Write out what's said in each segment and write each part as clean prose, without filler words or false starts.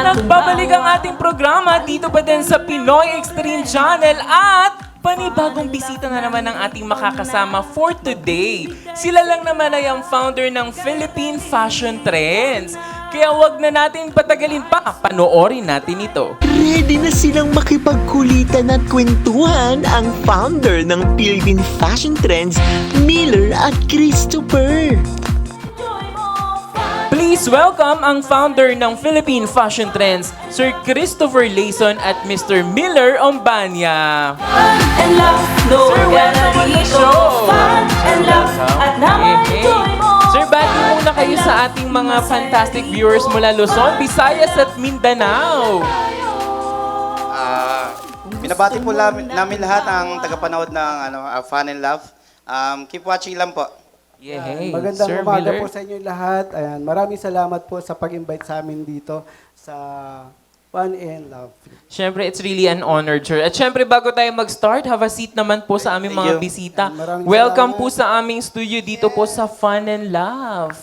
nagbabalik ang ating programa dito pa din sa Pinoy Extreme Channel at panibagong bisita na naman ang ating makakasama for today. Sila lang naman ay ang founder ng Philippine Fashion Trends. Kaya wag na natin patagalin pa, panoorin natin ito. Ready na silang makipagkulitan at kwentuhan ang founder ng Philippine Fashion Trends, Miller at Christopher. Please welcome ang founder ng Philippine Fashion Trends, Sir Christopher Layson at Mr. Miller Ombania. And love, no Sir, welcome to the show. Fun and love, at naman enjoy mo. Sir, bati muna kayo sa ating mga fantastic viewers mula Luzon, Visayas at Mindanao. Binabati po namin lahat ang tagapanood ng Fun and Love. Keep watching lang po. Yay. Magandang Sir umaga Miller. po sa inyo lahat. Ayan, maraming salamat po sa pag-invite sa amin dito sa Fun and Love. Siyempre, it's really an honor, sir. At siyempre, bago tayo mag-start, have a seat naman po sa aming Thank mga you. bisita. Maraming Welcome salamat. po sa aming studio dito po sa Fun and Love.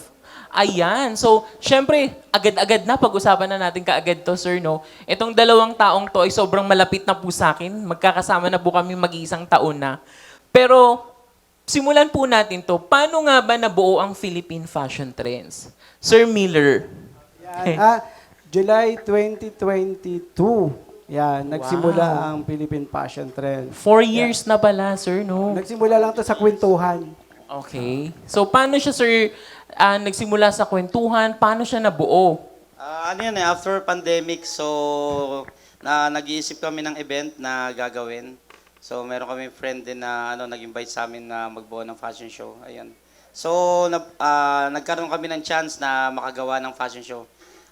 Ayan. So, siyempre, agad-agad na, pag-usapan na natin kaagad to, sir, no? Itong dalawang taong to ay sobrang malapit na po sa akin. Magkakasama na po kami mag-iisang taon na. Pero, simulan po natin to. Paano nga ba nabuo ang Philippine Fashion Trends? Sir Miller. Yan, July 2022. Yan, nagsimula ang Philippine Fashion Trend. 4 years na pala, sir, no? Nagsimula lang to sa kwentuhan. Okay. So, paano siya, sir, nagsimula sa kwentuhan? Paano siya nabuo? After pandemic, so nag-iisip kami ng event na gagawin. So, meron kami friend din na nag-invite sa amin na magbuo ng fashion show. Ayan. So, nagkaroon kami ng chance na makagawa ng fashion show.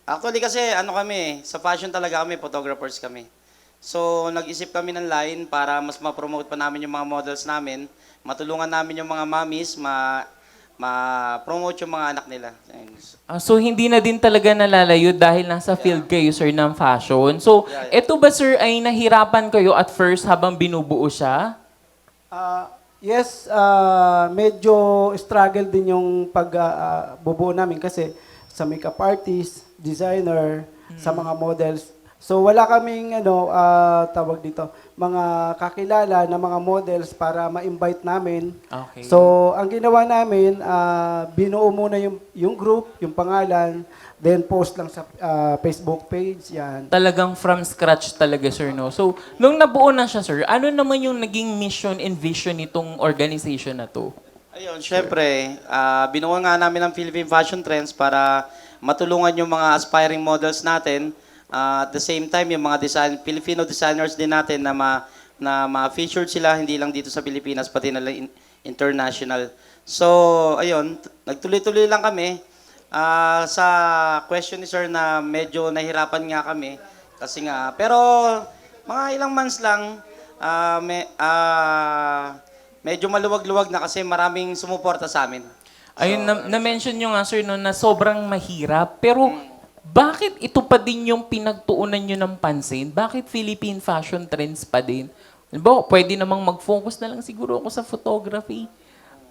Actually kasi sa fashion talaga kami, photographers kami. So, nag-isip kami ng line para mas ma-promote pa namin yung mga models namin, matulungan namin yung mga mommies, ma-promote yung mga anak nila. Ayun. So, hindi na din talaga nalalayo dahil nasa field kayo, sir, ng fashion. So, eto ba, sir, ay nahirapan kayo at first habang binubuo siya? Yes, medyo struggle din yung pagbubuo namin kasi sa makeup artist, designer, sa mga models. So wala kaming tawag dito, mga kakilala na mga models para ma-invite namin. Okay. So ang ginawa namin, binuo muna yung group, yung pangalan, then post lang sa Facebook page, yan. Talagang from scratch talaga, sir, no? So, nung nabuo na siya, sir, ano naman yung naging mission and vision nitong organization na to? Ayun, syempre, binuo nga namin ang Philippine Fashion Trends para matulungan yung mga aspiring models natin. At the same time, yung mga Filipino designers din natin na ma-featured sila, hindi lang dito sa Pilipinas, pati na lang international. So, ayun, nagtuloy-tuloy lang kami. Sa question ni Sir na medyo nahirapan nga kami, kasi nga, pero mga ilang months lang, medyo maluwag-luwag na kasi maraming sumuporta sa amin. Ayun, na-mention nyo nga, sir, no, na sobrang mahirap. Pero, bakit ito pa din yung pinagtuunan nyo ng pansin? Bakit Philippine Fashion Trends pa din? Diba, pwede namang mag-focus na lang siguro ako sa photography.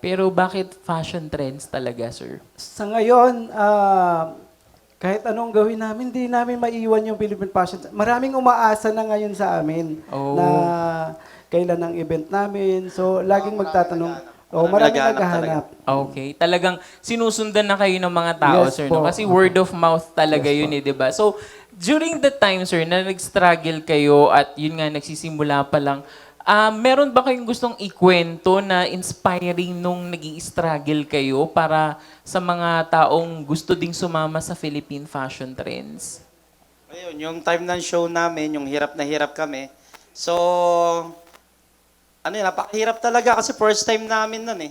Pero bakit fashion trends talaga, sir? Sa ngayon, kahit anong gawin namin, hindi namin maiwan yung Philippine Fashion. Maraming umaasa na ngayon sa amin na kailan ang event namin. So, laging magtatanong. Maraming naghahanap. Okay. Talagang sinusundan na kayo ng mga tao, Yes sir. po. No? Kasi word of mouth talaga Yes yun, di ba? So, during the time, sir, na nag-struggle kayo at yun nga, nagsisimula pa lang, meron ba kayong gustong ikwento na inspiring nung nag-i-struggle kayo para sa mga taong gusto ding sumama sa Philippine Fashion Trends? Ayun, yung time ng show namin, yung hirap na hirap kami. So, napakahirap talaga kasi first time namin nun eh.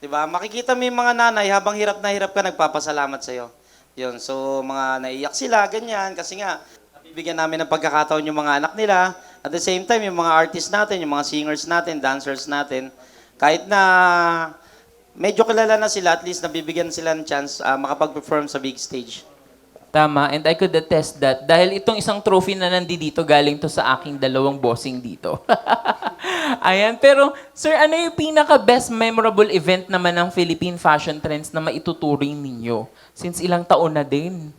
'Di ba? Makikita mo yung mga nanay habang hirap na hirap ka, nagpapasalamat sa iyo. 'Yun. So, mga naiyak sila ganyan kasi nga nabibigyan namin ng pagkakataon yung mga anak nila. At the same time, yung mga artists natin, yung mga singers natin, dancers natin, kahit na medyo kilala na sila, at least nabibigyan sila ng chance makapag-perform sa big stage. Tama, and I could attest that dahil itong isang trophy na nandito galing to sa aking dalawang bossing dito. Ayan, pero sir, ano yung pinaka-best memorable event naman ng Philippine Fashion Trends na maituturing ninyo? Since ilang taon na din.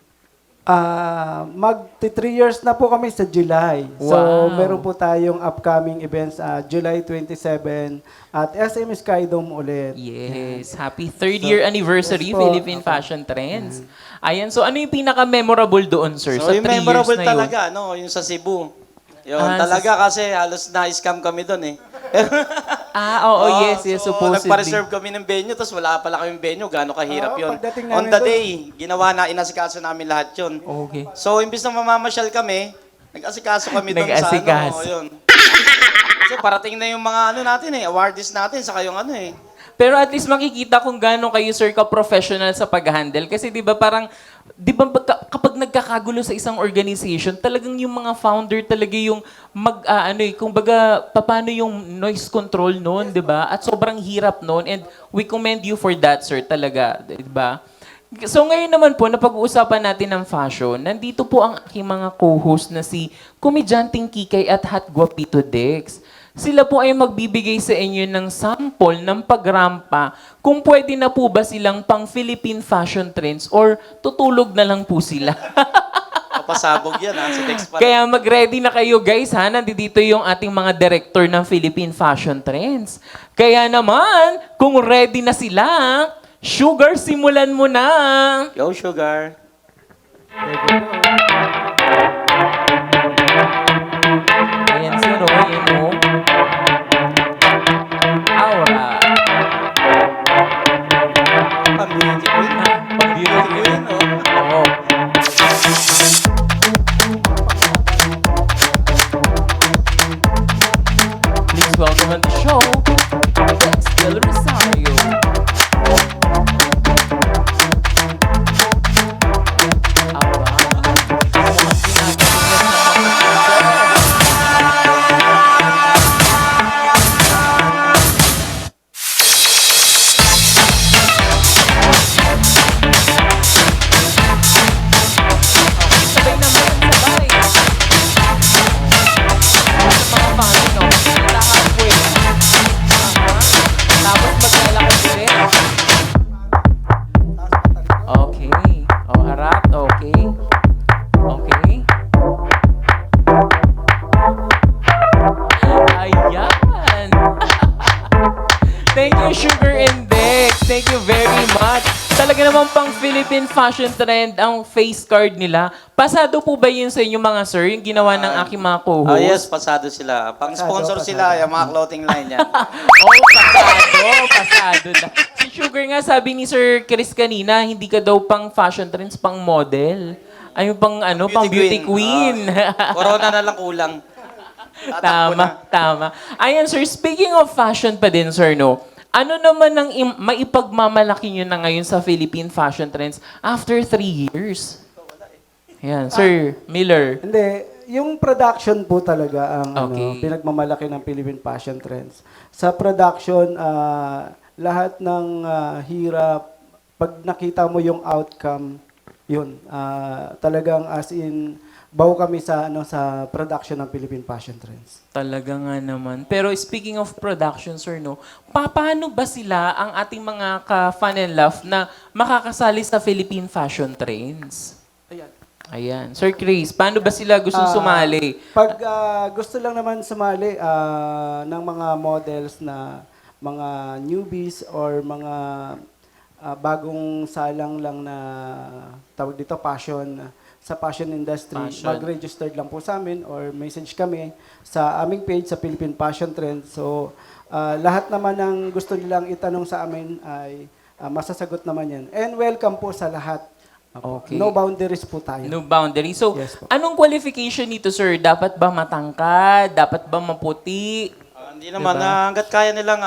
Magti 3 years na po kami sa July. So, Wow. meron po tayong upcoming events July 27 at SM Skydome ulit. Yes. Happy third year anniversary, yes po. Philippine Fashion Trends. Ayan. So, ano yung pinaka-memorable doon, sir? So, sa yung 3 years memorable na yun? talaga, no, yung sa Cebu. Yun, Ah, talaga kasi halos na-scam kami doon eh. Oo, yes, so, supposedly. nagpa-reserve kami ng venue, tapos wala pala kaming venue, gano'ng kahirap Oo, yun. pagdating On namin the doon- day, ginawa na, inasikaso namin lahat yun. Okay. So, imbis na mamamasyal kami, nag-asikaso kami doon sa Nag-asikaso. ano, yun. Kasi parating na yung mga ano natin awardees natin, saka yung ano Pero at least makikita kung gaano kayo, sir, ka-professional sa pag-handle. Kasi di ba parang, di ba kapag nagkakagulo sa isang organization, talagang yung mga founder talaga yung kumbaga, paano yung noise control noon, di ba? At sobrang hirap noon. And we commend you for that, sir, talaga. Di ba? So ngayon naman po, napag-uusapan natin ng fashion. Nandito po ang aking mga co-host na si Komedyanteng Kikay at Hot Guapito Dex. Sila po ay magbibigay sa inyo ng sample ng pagrampa kung pwede na po ba silang pang Philippine fashion trends or tutulog na lang po sila. Papasabog yan sa Dex pa. Kaya mag-ready na kayo guys ha. Nandito yung ating mga director ng Philippine Fashion Trends. Kaya naman, kung ready na sila, Sugar, simulan mo na! Go, Sugar. Ayan sir, ayan o. Aura. Pang-beauty queen. Pang-beauty Queen, Oo. Please welcome on the show, Dex Del Rosario. Aba, mukhang ginagawa niya sa sabay naman, sabay. Sa mga fans, no? Kita halfway. Tapos maglalakad ulit. Okay. Harap. Okay. Okay. Ayan. Thank you, Sugar and Dex. Thank you very much. Talaga naman pang Philippine fashion trend ang face card nila. Pasado po ba yun sa inyo mga sir, yung ginawa ng aking mga co-host? Yes, pasado sila. Pang-sponsor sila, yung mga clothing line yan. Oh, pasado na. Si Sugar nga, sabi ni Sir Chris kanina, hindi ka daw pang fashion trends, pang model. Ay, pang beauty queen. Corona na lang kulang. Tatakbo na. Tama. Ayan, sir, speaking of fashion pa din, sir, no? Ano naman ang maipagmamalaki nyo na ngayon sa Philippine fashion trends after 3 years? Ayan, Sir Miller. Hindi, yung production po talaga ang Okay. pinagmamalaki ng Philippine Fashion Trends. Sa production, lahat ng hirap, pag nakita mo yung outcome, yun, talagang as in, baw kami sa sa production ng Philippine Fashion Trends. Talaga nga naman. Pero speaking of production, sir, no, paano ba sila ang ating mga ka-fun and laugh na makakasali sa Philippine Fashion Trends? Ayan. Sir Chris, paano ba sila gusto sumali? Pag gusto lang naman sumali ng mga models na mga newbies or mga bagong salang lang na tawag dito sa fashion industry, Fashion. mag-registered lang po sa amin or message kami sa aming page sa Philippine Fashion Trends. So, lahat naman ng gusto nilang itanong sa amin ay masasagot naman yan. And welcome po sa lahat. Okay. No boundaries po tayo. No boundary. So, Yes po. anong qualification nito, sir? Dapat ba matangkad? Dapat ba maputi? Hindi naman, hanggat kaya nilang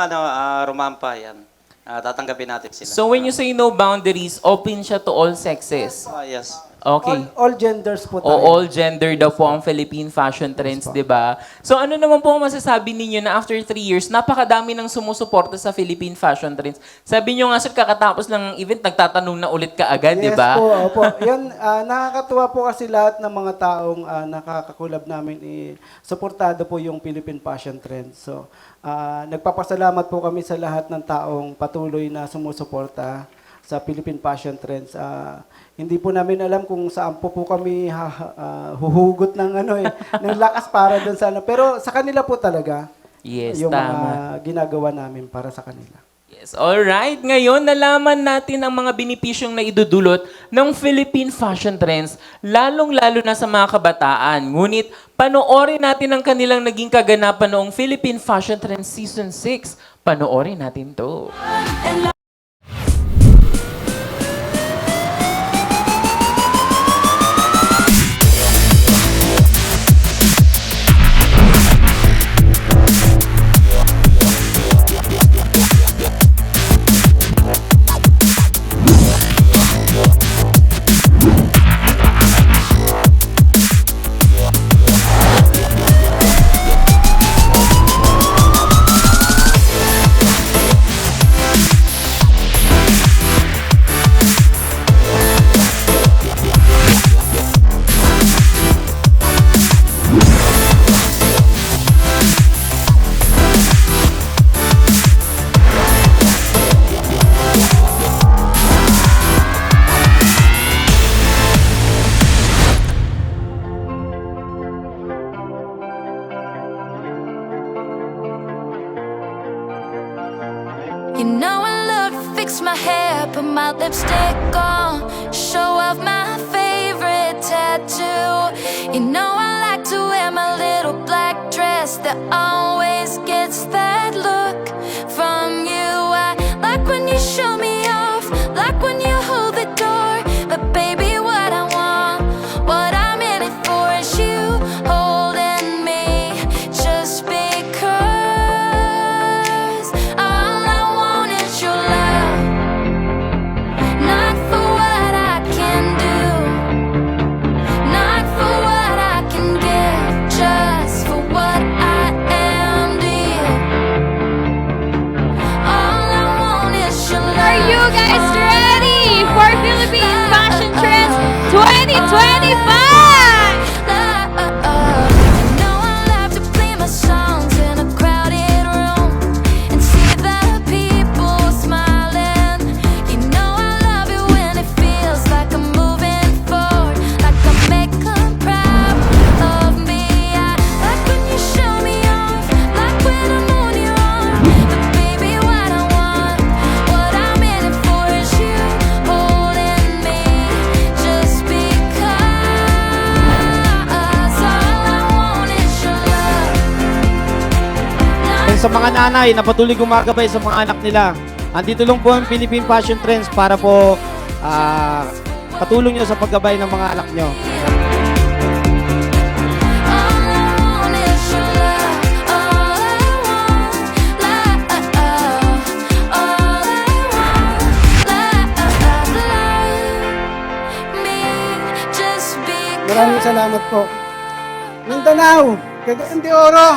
rumampa yan. Tatanggapin natin sila. So, when you say no boundaries, open siya to all sexes? Yes. Okay. All genders po O tayo. all gender daw po ang Philippine fashion trends, di ba? So ano naman po ang masasabi ninyo na after 3 years, napakadami ng sumusuporta sa Philippine fashion trends. Sabi nyo nga, sir, kakatapos lang ng event, nagtatanong na ulit ka agad, di ba? Yes po, opo. Yan, nakakatuwa po kasi lahat ng mga taong nakakakulab namin, suportado po yung Philippine Fashion Trends. So, nagpapasalamat po kami sa lahat ng taong patuloy na sumusuporta. sa Philippine Fashion Trends. Hindi po namin alam kung saan po kami huhugot ng ng lakas para doon sa Pero sa kanila po talaga Yes, yung tama. mga ginagawa namin para sa kanila. Yes, alright. Ngayon, nalaman natin ang mga benepisyong na idudulot ng Philippine Fashion Trends, lalong-lalo na sa mga kabataan. Ngunit, panoorin natin ang kanilang naging kaganapan noong Philippine Fashion Trends Season 6. Panoorin natin to. You know I love to fix my hair, put my lipstick on, show off my favorite tattoo. You know I like to wear my little black dress that always gets that look from you. I like when you show me off, like when you hold the door. But baby, what I want, what I'm in it for is you holding me, just because. All I want is your love, not for what I can do, not for what I can give, just for what I am to you. All I want is your love. Are you guys ready for Philippine Fashion Trends 2025? You know I love to play my songs in a crowded room and see the people smiling. You know I love it when it feels like I'm moving forward, like I make them proud of me. I like when you show me off, like when I'm on your arm. But baby, what I want, what I'm in it for is you holding me, just because. All I want is your love. And sa mga nanay na patuloy gumagabay sa mga anak nila, andito lang po ang Philippine Fashion Trends para po patulong nyo sa paggabay ng mga anak nyo. All I want is your love. All I want, all I want, love me, just because. Maraming salamat po. Mindanao, Cagayan de Oro,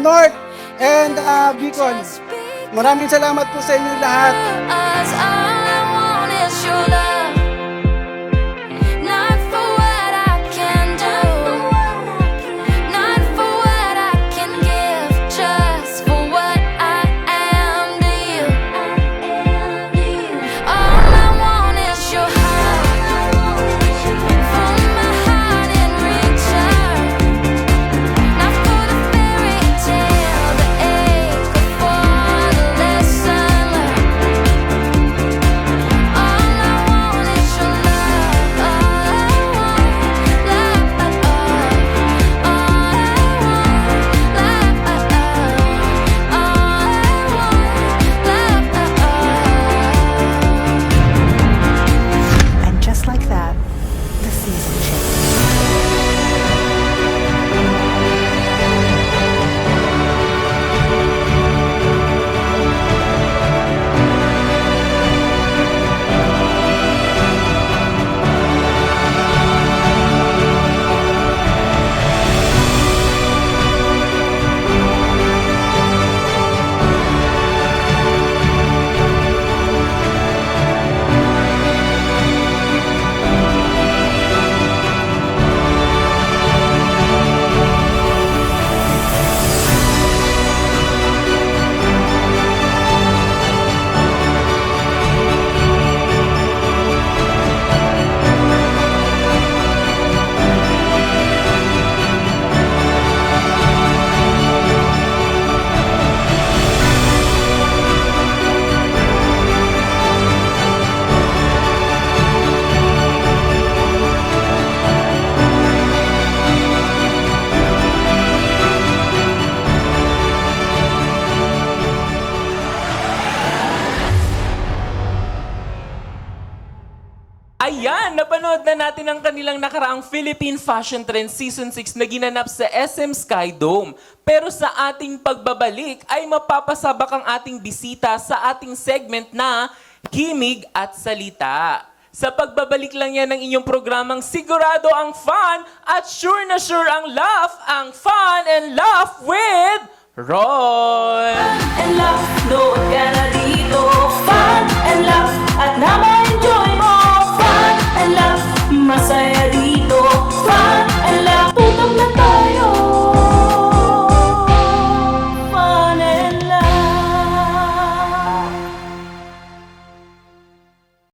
North, and Bicol. Maraming salamat po sa inyo lahat. All I want is your love, not for what I can do, not for what I can give, just for what I am to you. All I want is your heart, from my heart in return, not for the fairy tale, the ache, or for the lesson learned. Ayan, napanood na natin ang kanilang nakaraang Philippine Fashion Trends Season 6 na ginanap sa SM Sky Dome. Pero sa ating pagbabalik ay mapapasabak ang ating bisita sa ating segment na Himig at Salita. Sa pagbabalik lang yan ng inyong programang sigurado ang fun at sure na sure ang laugh, ang fun and laugh with Roy! And laugh, no